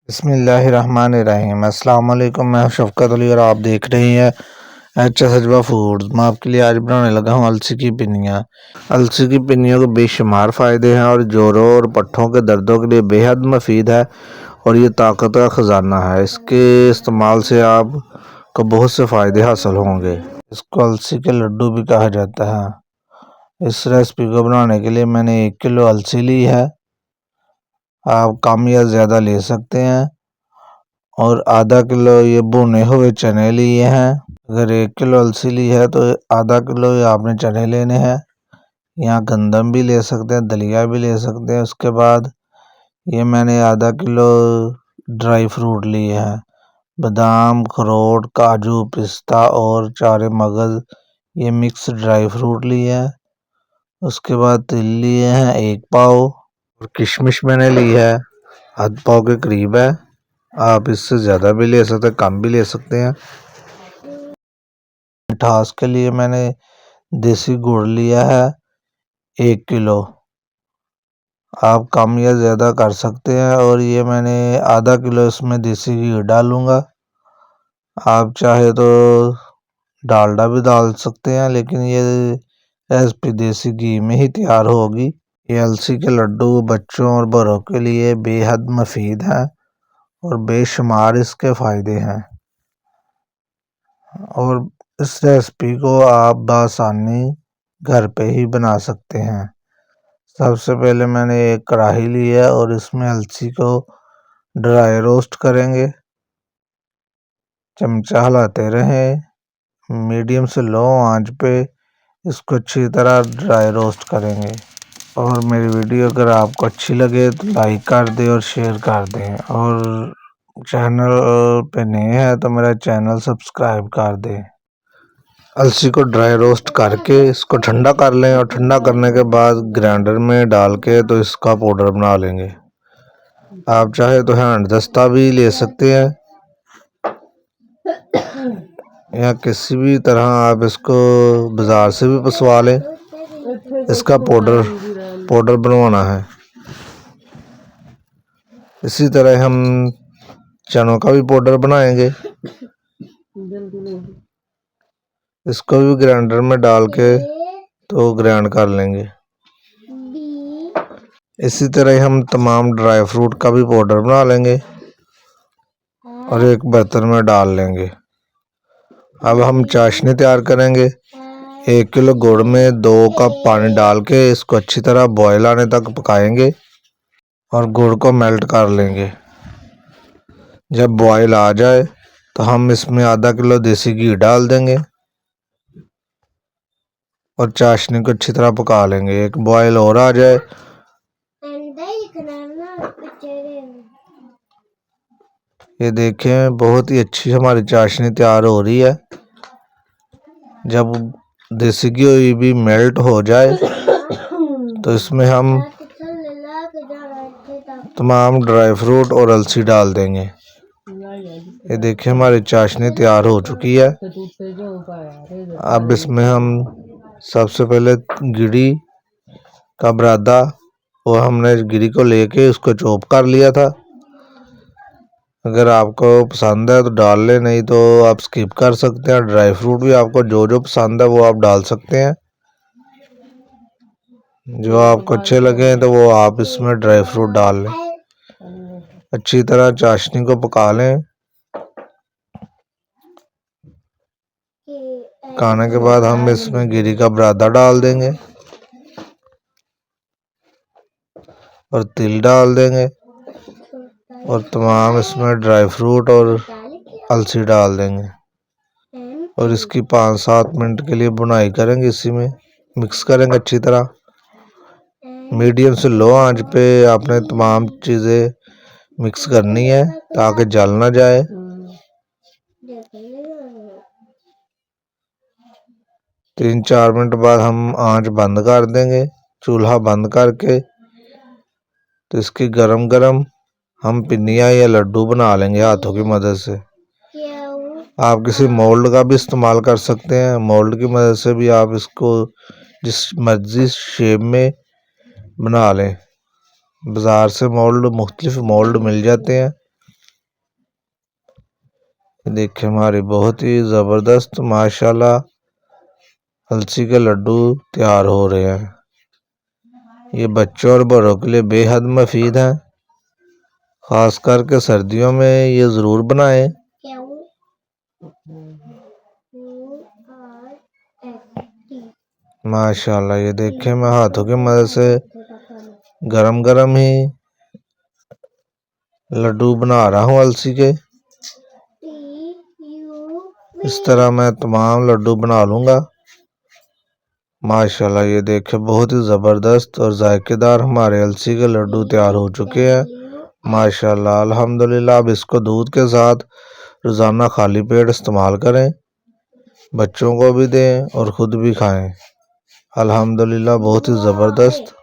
बिस्मिल्लाहिर्रहमानिर्रहीम। अस्सलाम वालेकुम। मैं शफ़क़त अली और आप देख रहे हैं एच सजवा फूड्स। मैं आपके लिए आज बनाने लगा हूँ अलसी की पिनियाँ। अलसी की पिनियों के बेशुमार फ़ायदे हैं और जोड़ों और पट्ठों के दर्दों के लिए बेहद मुफीद है और ये ताकत का ख़जाना है। इसके इस्तेमाल से आपको बहुत से फ़ायदे हासिल होंगे। इसको अलसी के लड्डू भी कहा जाता है। इस रेसिपी को बनाने के लिए मैंने 1 किलो अलसी ली है। आप कम या ज़्यादा ले सकते हैं। और आधा किलो ये भुने हुए चने लिए हैं। अगर 1 किलो अलसी ली है तो आधा किलो आपने चने लेने हैं। यहाँ गंदम भी ले सकते हैं, दलिया भी ले सकते हैं। उसके बाद ये मैंने आधा किलो ड्राई फ्रूट लिए हैं, बादाम, अखरोट, काजू, पिस्ता और चारे मगज़, ये मिक्स ड्राई फ्रूट लिए हैं। उसके बाद तिल लिए हैं 1 पाव और किशमिश मैंने ली है आध पाव के करीब है। आप इससे ज़्यादा भी ले सकते हैं, कम भी ले सकते हैं। मिठास के लिए मैंने देसी गुड़ लिया है 1 किलो। आप कम या ज़्यादा कर सकते हैं। और ये मैंने आधा किलो इसमें देसी घी डालूँगा। आप चाहे तो डालडा भी डाल सकते हैं, लेकिन ये रेसिपी देसी घी में ही तैयार होगी। ये अलसी के लड्डू बच्चों और बड़ों के लिए बेहद मुफीद हैं और बेशुमार इसके फ़ायदे हैं। और इस रेसिपी को आप बआसानी घर पे ही बना सकते हैं। सबसे पहले मैंने एक कढ़ाई ली है और इसमें अलसी को ड्राई रोस्ट करेंगे। चमचा हिलाते रहें, मीडियम से लो आंच पे इसको अच्छी तरह ड्राई रोस्ट करेंगे। और मेरी वीडियो अगर आपको अच्छी लगे तो लाइक कर दें और शेयर कर दें, और चैनल पे नए हैं तो मेरा चैनल सब्सक्राइब कर दें। अलसी को ड्राई रोस्ट करके इसको ठंडा कर लें और ठंडा करने के बाद ग्राइंडर में डाल के तो इसका पाउडर बना लेंगे। आप चाहे तो हैंड दस्ता भी ले सकते हैं या किसी भी तरह आप इसको बाज़ार से भी पिसवा लें। इसका पाउडर बनवाना है। इसी तरह हम चनों का भी पाउडर बनाएंगे। इसको भी ग्राइंडर में डाल के तो ग्राइंड कर लेंगे। इसी तरह हम तमाम ड्राई फ्रूट का भी पाउडर बना लेंगे और एक बर्तन में डाल लेंगे। अब हम चाशनी तैयार करेंगे। 1 किलो गुड़ में 2 कप पानी डाल के इसको अच्छी तरह बॉयल आने तक पकाएंगे और गुड़ को मेल्ट कर लेंगे। जब बॉयल आ जाए तो हम इसमें आधा किलो देसी घी डाल देंगे और चाशनी को अच्छी तरह पका लेंगे। एक बॉयल और आ जाए, ये देखें बहुत ही अच्छी हमारी चाशनी तैयार हो रही है। जब देसी घी भी मेल्ट हो जाए तो इसमें हम तमाम ड्राई फ्रूट और अलसी डाल देंगे। ये देखिए हमारी चाशनी तैयार हो चुकी है। अब इसमें हम सबसे पहले गिरी का बुरादा, और हमने गिरी को लेके उसको चॉप कर लिया था। अगर आपको पसंद है तो डाल लें, नहीं तो आप स्किप कर सकते हैं। ड्राई फ्रूट भी आपको जो जो पसंद है वो आप डाल सकते हैं। जो आपको अच्छे लगे तो वो आप इसमें ड्राई फ्रूट डाल लें। अच्छी तरह चाशनी को पका लें। पकाने के बाद हम इसमें गिरी का बुरादा डाल देंगे और तिल डाल देंगे और तमाम इसमें ड्राई फ्रूट और अलसी डाल देंगे और इसकी 5-7 मिनट के लिए भुनाई करेंगे। इसी में मिक्स करेंगे अच्छी तरह। मीडियम से लो आंच पे आपने तमाम चीज़ें मिक्स करनी है ताकि जल ना जाए। 3-4 मिनट बाद हम आंच बंद कर देंगे, चूल्हा बंद करके। तो इसकी गरम गरम हम पिनिया या लड्डू बना लेंगे हाथों की मदद से। आप किसी मोल्ड का भी इस्तेमाल कर सकते हैं। मोल्ड की मदद से भी आप इसको जिस मर्जी शेप में बना लें। बाज़ार से मुख्तलिफ मोल्ड मिल जाते हैं। देखिए हमारी बहुत ही ज़बरदस्त माशाल्लाह अलसी के लड्डू तैयार हो रहे हैं। ये बच्चों और बड़ों के लिए बेहद मुफीद हैं। ख़ास करके सर्दियों में ये ज़रूर बनाएं। माशाल्लाह ये देखें मैं हाथों की मदद से गरम गरम ही लड्डू बना रहा हूँ अलसी के। इस तरह मैं तमाम लड्डू बना लूँगा। माशाल्लाह ये देखें बहुत ही ज़बरदस्त और जायकेदार हमारे अलसी के लड्डू तैयार हो चुके हैं। माशाल्लाह अल्हम्दुलिल्लाह। अब इसको दूध के साथ रोज़ाना खाली पेट इस्तेमाल करें, बच्चों को भी दें और ख़ुद भी खाएं। अल्हम्दुलिल्लाह बहुत ही ज़बरदस्त।